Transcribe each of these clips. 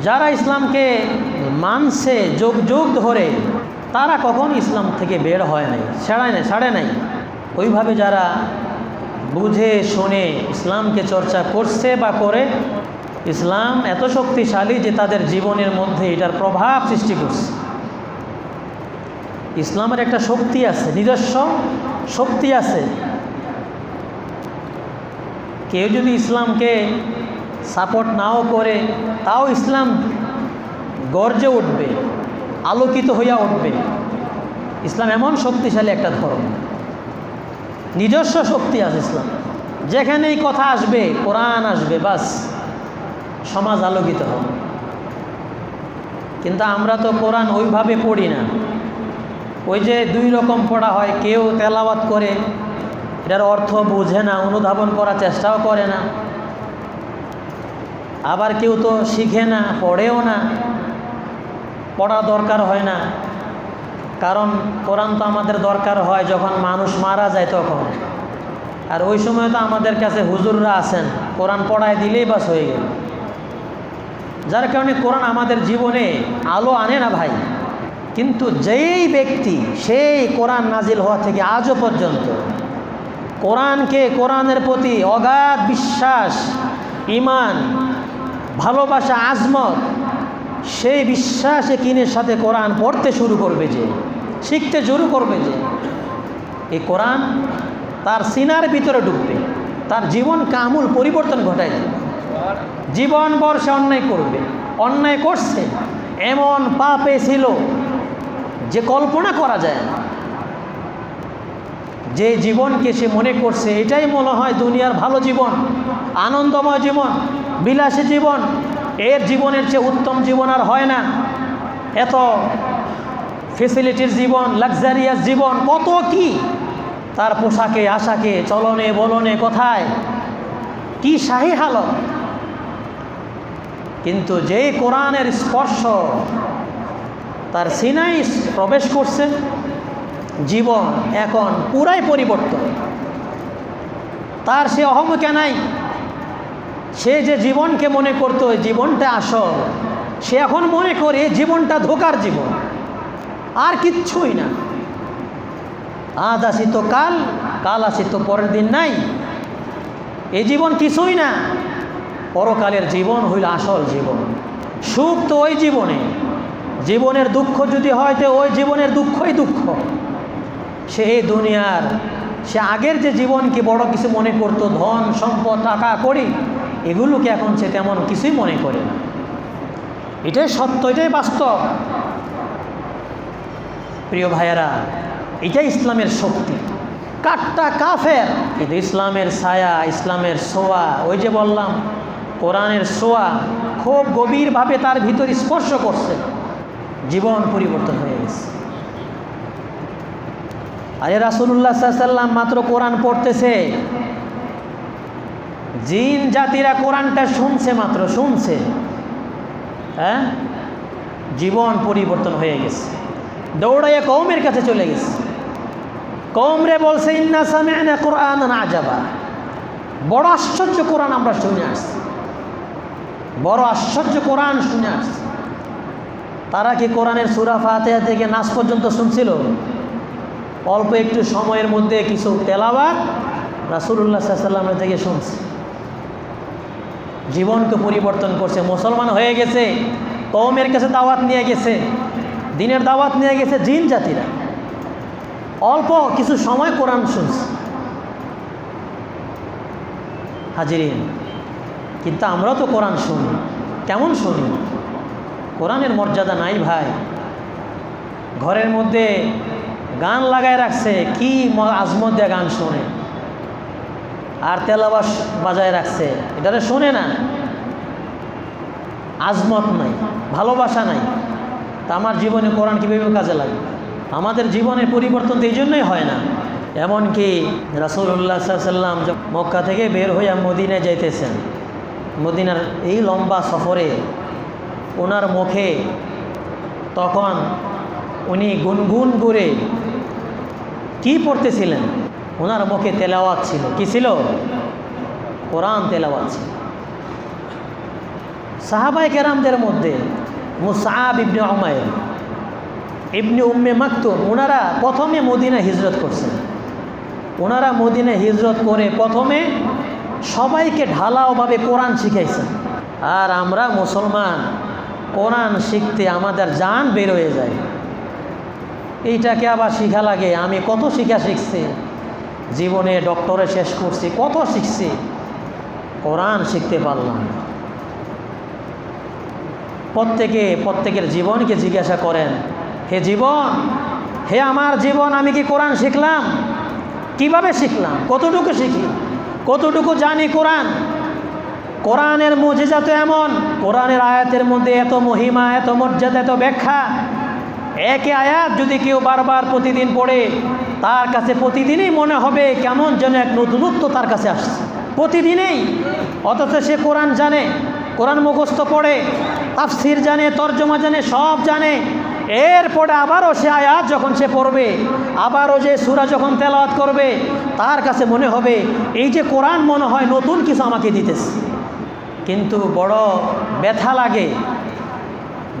যারা ইসলামকে মানছে যুগ যুগ ধরে, তারা কখনো ইসলাম থেকে বের হয় নাই, ছাড়ে নাই। ওইভাবে যারা বুঝে শুনে ইসলামকে চর্চা করছে বা করে, ইসলাম এত শক্তিশালী যে তাদের জীবনের মধ্যে এটার প্রভাব সৃষ্টি করছে। ইসলামের একটা শক্তি আছে, নিজস্ব শক্তি আছে। কেউ যদি ইসলামকে সাপোর্ট নাও করে, তাও ইসলাম গর্জে উঠবে, আলোকিত হইয়া উঠবে। ইসলাম এমন শক্তিশালী একটা ধর্ম, নিজস্ব শক্তি আছে ইসলাম। যেখানেই কথা আসবে, কোরআন আসবে, বাস সমাজ আলোকিত হবে। কিন্তু আমরা তো কোরআন ওইভাবে পড়ি না। ওই যে দুই রকম পড়া হয়, কেউ তেলাওয়াত করে, এটার অর্থ বুঝে না, অনুধাবন করার চেষ্টাও করে না। আবার কেউ তো শিখে না, পড়েও না, পড়া দরকার হয় না। কারণ কোরআন তো আমাদের দরকার হয় যখন মানুষ মারা যায় তখন। আর ওই সময় তো আমাদের কাছে হুজুররা আছেন, কোরআন পড়ায় দিলেই বাস হয়ে গেল। যার কারণে কোরআন আমাদের জীবনে আলো আনে না ভাই। কিন্তু যেই ব্যক্তি সেই কোরআন নাজিল হওয়া থেকে আজও পর্যন্ত কোরআনের প্রতি অগাধ বিশ্বাস, ঈমান, ভালোবাসা, আজমত, সেই বিশ্বাসে কিনের সাথে কোরআন পড়তে শুরু করবে, যে শিখতে শুরু করবে, যে এই কোরআন তার সিনার ভিতরে ঢুকবে, তার জীবনকে আমূল পরিবর্তন ঘটায় দেবে। জীবনভর সে অন্যায় করবে, অন্যায় করছে, এমন পাপে ছিল যে কল্পনা করা যায় না। যে জীবনকে সে মনে করছে এটাই মনে হয় দুনিয়ার ভালো জীবন, আনন্দময় জীবন, বিলাসী জীবন, এর জীবনের চেয়ে উত্তম জীবন আর হয় না। এত ফেসিলিটির জীবন, লাক্সারিয়াস জীবন, কত কি তার পোশাকে আশাকে, চলনে বলনে, কথায় কি শাহী হালত। কিন্তু যেই কোরআনের স্পর্শ তার সিনায় প্রবেশ করছে, জীবন এখন পুরাই পরিবর্তন। তার সে অহমিকা নাই। সে যে জীবনকে মনে করতো জীবনটা আসল, সে এখন মনে করে জীবনটা ধোকার জীবন, আর কিচ্ছুই না। আজ আসি তো কাল, কাল আসি তো পরের দিন নাই, এই জীবন কিছুই না। পরকালের জীবন হইল আসল জীবন। সুখ তো ওই জীবনে, জীবনের দুঃখ যদি হয় তো ওই জীবনের দুঃখই দুঃখ। সে এই দুনিয়ার, সে আগের যে জীবনকে বড় কিছু মনে করতো, ধন সম্পদ, টাকা কড়ি, এগুলোকে এখন সে তেমন কিছুই মনে করে না। এটাই সত্য, এটাই বাস্তব। প্রিয় ভাইয়েরা, এটাই ইসলামের শক্তি। কাটটা কাফের, কিন্তু ইসলামের ছায়া, ইসলামের ছোঁয়া, ওই যে বললাম কোরআনের ছোঁয়া খুব গভীরভাবে তার ভিতর স্পর্শ করছে, জীবন পরিবর্তন হয়ে গেছে। আরে রাসূলুল্লাহ সাল্লাল্লাহু আলাইহি ওয়াসাল্লাম মাত্র কোরআন পড়তেছে, জিন জাতিরা কোরআনটা শুনছে, মাত্র শুনছে, হ্যাঁ, জীবন পরিবর্তন হয়ে গেছে। দৌড়াইয়া কওমের কাছে চলে গেছে, কওমরে বলছে ইন্না সামি'না কুরআনান আজাবা, বড় আশ্চর্য কোরআন আমরা শুনে আসছি, বড় আশ্চর্য কোরআন শুনে আসছি। তারা কি কোরআনের সূরা ফাতিহা থেকে নাস পর্যন্ত শুনছিল? অল্প একটু সময়ের মধ্যে কিছু তেলাওয়াত রাসূলুল্লাহ সাল্লাল্লাহু আলাইহি ওয়াসাল্লাম থেকে শুনছে, জীবনকে পরিবর্তন করছে, মুসলমান হয়ে গেছে। কওমের কাছে দাওয়াত নিয়ে গেছে, দিনের দাওয়াত নিয়ে গেছে জিন জাতিরা, অল্প কিছু সময় কোরআন শুনছে। হাজিরিন, কিন্তু আমরাও তো কোরআন শুনি, কেমন শুনি? কোরআনের মর্যাদা নাই ভাই। ঘরের মধ্যে গান লাগায় রাখছে, কি আজমত দিয়ে গান শোনে, আর তেলাওয়াত বাজায় রাখছে, এটারে শোনে না। আজমত নাই, ভালোবাসা নাই। তা আমার জীবনে কোরআন কীভাবে কাজে লাগে? আমাদের জীবনের পরিবর্তন তো এই জন্যই হয় না। এমনকি রাসূলুল্লাহ সাল্লাল্লাহু আলাইহি ওয়াসাল্লাম মক্কা থেকে বের হইয়া মদিনায় যাইতেছেন, মদিনার এই লম্বা সফরে ওনার মুখে তখন উনি গুনগুন করে কি পড়তেছিলেন? ওনার মুখে তেলাওয়াত ছিল। কি ছিল? কোরআন তেলাওয়াত ছিল। সাহাবায়ে কেরামদের মধ্যে মুসআব ইবনে উমাইর, ইবনে উম্মে মাকতুম, ওনারা প্রথমে মদিনা হিজরত করছেন। ওনারা মদিনা হিজরত করে প্রথমে সবাইকে ঢালাওভাবে কোরআন শিখাইছেন। আর আমরা মুসলমান কোরআন শিখতে আমাদের জান বের হয়ে যায়। এইটাকে আবার শিখা লাগে। আমি কত শিখছি, জীবনে ডক্টরে শেষ করছি, কত শিখছি, কোরআন শিখতে পারলাম না। প্রত্যেকের জীবনকে জিজ্ঞাসা করেন, হে জীবন, হে আমার জীবন, আমি কি কোরআন শিখলাম? কিভাবে শিখলাম? কতটুকু শিখি? কতটুকু জানি কোরআন? কোরআনের মুজিজা তো এমন, কোরআনের আয়াতের মধ্যে এত মহিমা, এত মর্যাদা, এত ব্যাখ্যা। একে আয়াত যদি কেউ বারবার প্রতিদিন পড়ে, তার কাছে প্রতিদিনই মনে হবে কেমন যেন এক নতুনত্ব তার কাছে আসছে প্রতিদিনেই। অথচ সে কোরআন জানে, কোরআন মুখস্থ পড়ে, তাফসির জানে, তর্জমা জানে, সব জানে। এরপরে আবারও সে আয়াত যখন সে পড়বে, আবারও যে সূরা যখন তেলাওয়াত করবে, তার কাছে মনে হবে এই যে কোরআন মনে হয় নতুন কিছু আমাকে দিতেছে। কিন্তু বড় ব্যথা লাগে,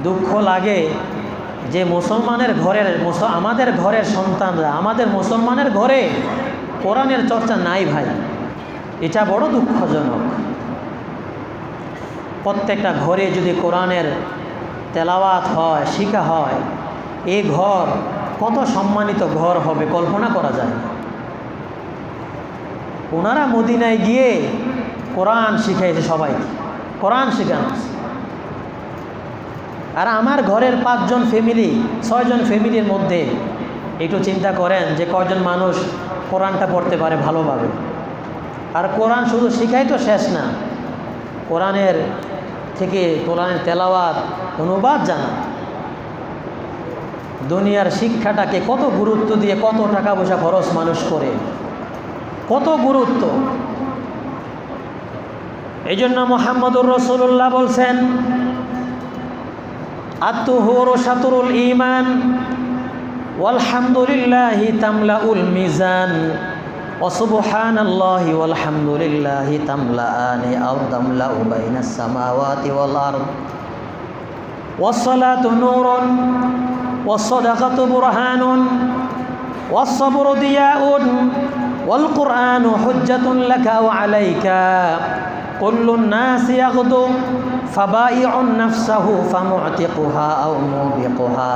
দুঃখ লাগে যে আমাদের ঘরের সন্তানরা, আমাদের মুসলমানের ঘরে কোরআনের চর্চা নাই ভাই। এটা বড় দুঃখজনক। প্রত্যেকটা ঘরে যদি কোরআনের তেলাওয়াত হয়, শিখা হয়, এই ঘর কত সম্মানিত ঘর হবে কল্পনা করা যায় না। ওনারা মদিনায় গিয়ে কোরআন শিখাইছে সবাইকে, কোরআন শেখানো। আর আমার ঘরের 5 জন ফ্যামিলি, 6 জন ফ্যামিলির মধ্যে একটু চিন্তা করেন যে কয়জন মানুষ কোরআনটা পড়তে পারে ভালোভাবে। আর কোরআন শুধু শিখাই তো শেষ না, কোরআনের তেলাওয়াত, অনুবাদ জানা। দুনিয়ার শিক্ষাটাকে কত গুরুত্ব দিয়ে, কত টাকা পয়সা খরচ মানুষ করে, কত গুরুত্ব। এই জন্য মুহাম্মদুর রাসূলুল্লাহ বলছেন, আত-তুহুরু শাতরুল ঈমান ওয়ালহামদুলিল্লাহি তামলাউল মিজান ওয়া সুবহানাল্লাহি ওয়ালহামদুলিল্লাহি তামলাআনি আও তামলাউ বাইনাস সামাওয়াতি ওয়াল আরদ ওয়াস সালাতু নূরুন ওয়াস সাদাকাতু বুরহানুন ওয়াস সাবরু দিয়াউন ওয়াল কুরআনু হুজ্জাতুন লাকা ওয়া আলাইকা কুল্লুন নাসি ইয়াগদু ফাবাইউন নাফসাহু ফামুতিকুহা আও মুবিকুহা।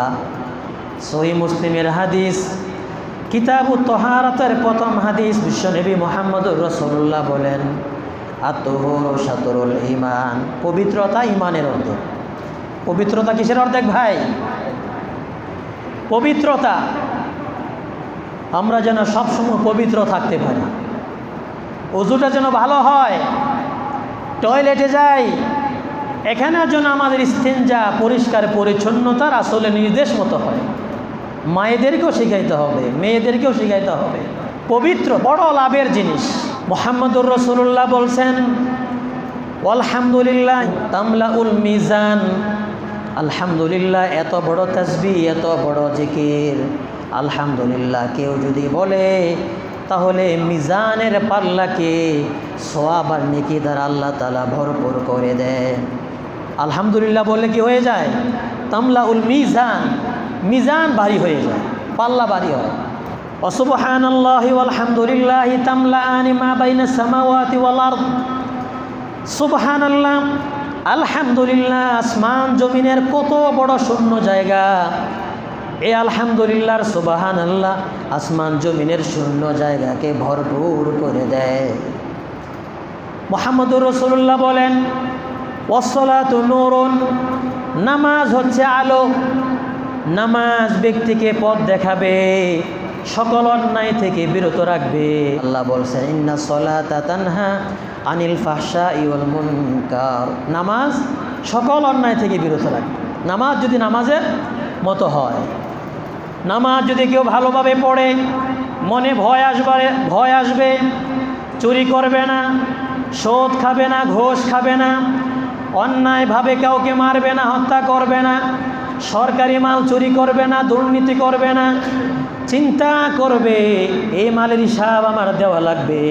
সহিহ মুসলিমের হাদিস, কিতাবুত তাহারাতের প্রথম হাদিস। বিশ্বনবী মুহাম্মদুর রাসূলুল্লাহ বলেন, আত-তুহুরু শাতরুল ঈমান, পবিত্রতা ঈমানের অর্ধেক। পবিত্রতা কিসের অর্ধেক ভাই? পবিত্রতা। আমরা যেন সবসময় পবিত্র থাকতে পারি, ওযুটা যেন ভালো হয়, টয়লেটে যাই, এখানেও যেন আমাদের ইস্তেঞ্জা পরিষ্কার পরিচ্ছন্নতার আসলে নির্দেশ মতো হয়। মায়েদেরকেও শিখাইতে হবে, মেয়েদেরকেও শিখাইতে হবে। পবিত্র বড় লাভের জিনিস। মুহাম্মদুর রাসূলুল্লাহ বলছেন, আলহামদুলিল্লাহ তামলাউল মিজান, আলহামদুলিল্লাহ এত বড় তাসবিহ, এত বড় জিকির, আলহামদুলিল্লাহ কেউ যদি বলে তাহলে মিজানের পাল্লাকে সওয়াব আর নেকি দ্বারা আল্লাহ তাআলা ভরপুর করে দেয়। আলহামদুলিল্লাহ বললে কি হয়ে যায়? তামলাউল মিজান, মিজান ভারী হয়ে যায়, পাল্লা ভারী হয়। ওয়া সুবহানাল্লাহি ওয়ালহামদুলিল্লাহি তামলাআনি মা বাইনাস সামাওয়াতি ওয়াল আরদ। সুবহানাল্লাহ, আলহামদুলিল্লাহ, আসমান জমিনের কত বড় শূন্য জায়গা। এই আলহামদুলিল্লাহর সুবহানাল্লাহ আসমান জমিনের শূন্য জায়গাকে ভরপুর করে দেয়। মুহাম্মদুর রাসূলুল্লাহ বলেন, ওয়াসসালাতু নূরুন, নামাজ হচ্ছে আলো। নামাজ ব্যক্তিকে পথ দেখাবে, সকল অন্যায় থেকে বিরত রাখবে। আল্লাহ বলছেন, ইন্নাস সালাতা তানহা আনিল ফাহশাই ওয়াল মুনকার। নামাজ সকল অন্যায় থেকে বিরত রাখবে। নামাজ যদি নামাজের মতো হয়, নামাজ যদি কেউ ভালোভাবে পড়ে, মনে ভয় আসবে, চুরি করবে না, সুদ খাবে না, ঘুষ খাবে না, অন্যায়ভাবে কাউকে মারবে না, হত্যা করবে না, সরকারি মাল চুরি করবে না, দুর্নীতি করবে না, চিন্তা করবে এই মালের হিসাব আমার দেওয়া লাগবে।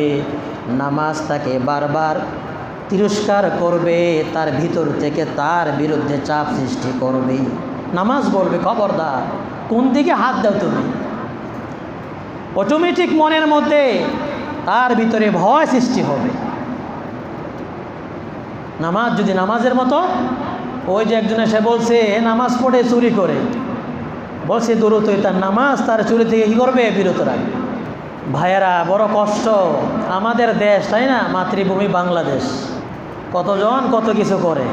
নামাজ তাকে বারবার তিরস্কার করবে, তার ভিতর থেকে তার বিরুদ্ধে চাপ সৃষ্টি করবে। নামাজ বলবে খবরদার, কোন দিকে হাত দাও তুমি। অটোমেটিক মনের মধ্যে তার ভিতরে ভয় সৃষ্টি হবে। নামাজ যদি নামাজের মতো, ওই যে একজন এসে বলছে নামাজ পড়ে চুরি করে, বলছে দূরত তার নামাজ তার চুরি থেকে কী করবে, বিরত রাখবে। ভাইয়েরা, বড় কষ্ট আমাদের দেশ, তাই না? মাতৃভূমি বাংলাদেশ, কতজন কত কিছু করে,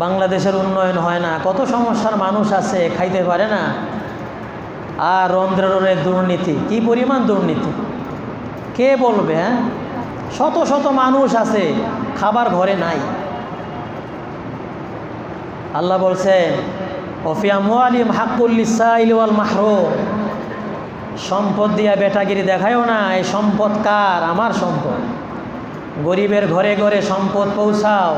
বাংলাদেশের উন্নয়ন হয় না, কত সমস্যার মানুষ আছে, খাইতে পারে না। আর রন্ধ্রের দুর্নীতি, কি পরিমাণ দুর্নীতি কে বলবে? হ্যাঁ, শত শত মানুষ আছে খাবার ঘরে নাই। আল্লাহ বলছে ওফি আমওয়ালিহিম হাক্কুল লিসাইলি ওয়াল মাহরুম, সম্পদ দিয়া বেটাগিরি দেখায়ও না, এই সম্পদ কার? আমার সম্পদ। গরিবের ঘরে ঘরে সম্পদ পৌঁছাও।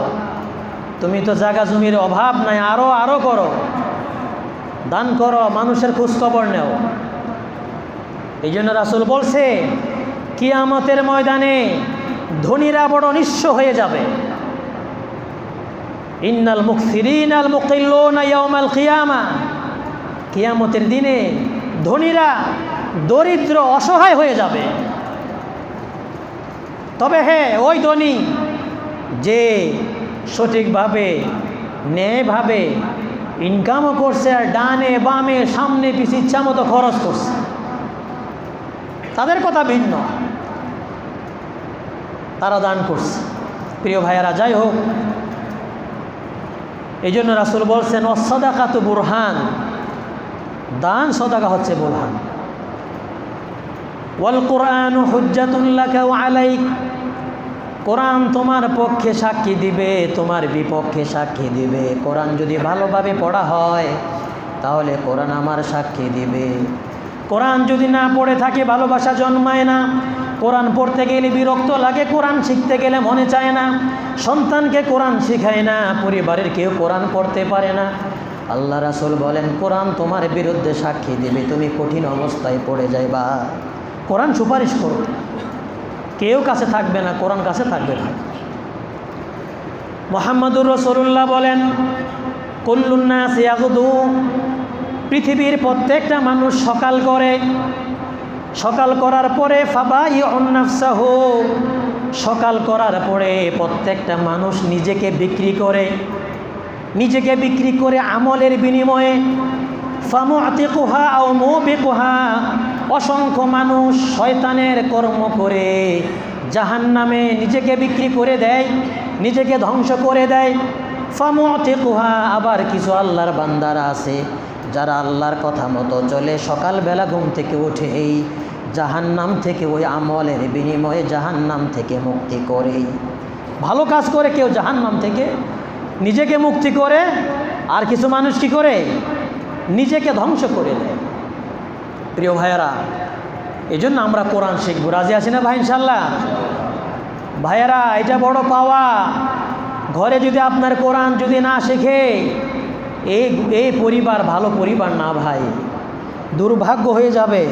তুমি তো জায়গা জমির অভাব নাই, আরো করো, দান করো, মানুষের খোঁজখবর নেও। এই জন্য রাসূল বলছে কিয়ামতের ময়দানে ধনীরা বড় নিঃস্ব হয়ে যাবে। ইন্নাল মুকসিরিনাল মুকিল্লুনা ইয়াউমাল কিয়ামা, কিয়ামতের দিনে ধনীরা দরিদ্র অসহায় হয়ে যাবে। তবে হ্যাঁ, ওই ধনী যে সঠিকভাবে ন্যায়ভাবে ইনকামও করছে আর ডানে বামে সামনে পিছিয়ে ইচ্ছা মতো খরচ করছে, তাদের কথা ভিন্ন, তারা দান করছে। প্রিয় ভাইয়েরা, যাই হোক, এই জন্য রাসূল বলছেন ওয়াসসাদাকাতু বুরহান, দান সদাকা হচ্ছে বুরহান। ওয়াল কুরআনু হুজ্জাতুন লাকা ওয়া আলাইক, কোরআন তোমার পক্ষে সাক্ষী দিবে, তোমার বিপক্ষে সাক্ষী দিবে। কোরআন যদি ভালোভাবে পড়া হয় তাহলে কোরআন আমার সাক্ষী দিবে। কোরআন যদি না পড়ে থাকে ভালোবাসা জন্মায় না। কোরআন পড়তে গেলে বিরক্ত লাগে, কোরআন শিখতে গেলে মনে চায় না, সন্তানকে কোরআন শিখায় না, পরিবারের কেউ কোরআন পড়তে পারে না। আল্লাহ রাসূল বলেন কোরআন তোমার বিরুদ্ধে সাক্ষী দেবে, তুমি কঠিন অবস্থায় পড়ে যাইবা। কোরআন সুপারিশ করো, কেউ কাছে থাকবে না, কোরআন কাছে থাকবে না। মুহাম্মদুর রাসূলুল্লাহ বলেন কুল্লুন নাস ইয়াগদু, পৃথিবীর প্রত্যেকটা মানুষ সকাল করে, সকাল করার পরে ফাবাইউন নাফসাহু, সকাল করার পরে প্রত্যেকটা মানুষ নিজেকে বিক্রি করে, নিজেকে বিক্রি করে আমলের বিনিময়ে। ফামুআতিকুহা আও মুবিকুহা, অসংখ্য মানুষ শয়তানের কর্ম করে জাহান্নামে নিজেকে বিক্রি করে দেয়, নিজেকে ধ্বংস করে দেয়। ফামুআতিকুহা, আবার কিছু আল্লাহর বান্দারা আছে যারা আল্লাহর কথা মতো চলে, সকালবেলা ঘুম থেকে উঠে এই জাহান্নাম থেকে ওই আমলের বিনিময়ে জাহান্নাম থেকে মুক্তি করে। ভালো কাজ করে কেউ জাহান্নাম থেকে নিজেকে মুক্তি করে, আর কিছু মানুষ কি করে, নিজেকে ধ্বংস করে দেয়। প্রিয় ভাইয়েরা, এই জন্য আমরা কোরআন শিখবো, রাজি আছি না ভাই? ইনশাল্লাহ ভাইয়েরা, এটা বড় পাওয়া। ঘরে যদি আপনার কোরআন যদি না শেখে, এই পরিবার ভালো পরিবার না ভাই, দুর্ভাগ্য হয়ে যাবে।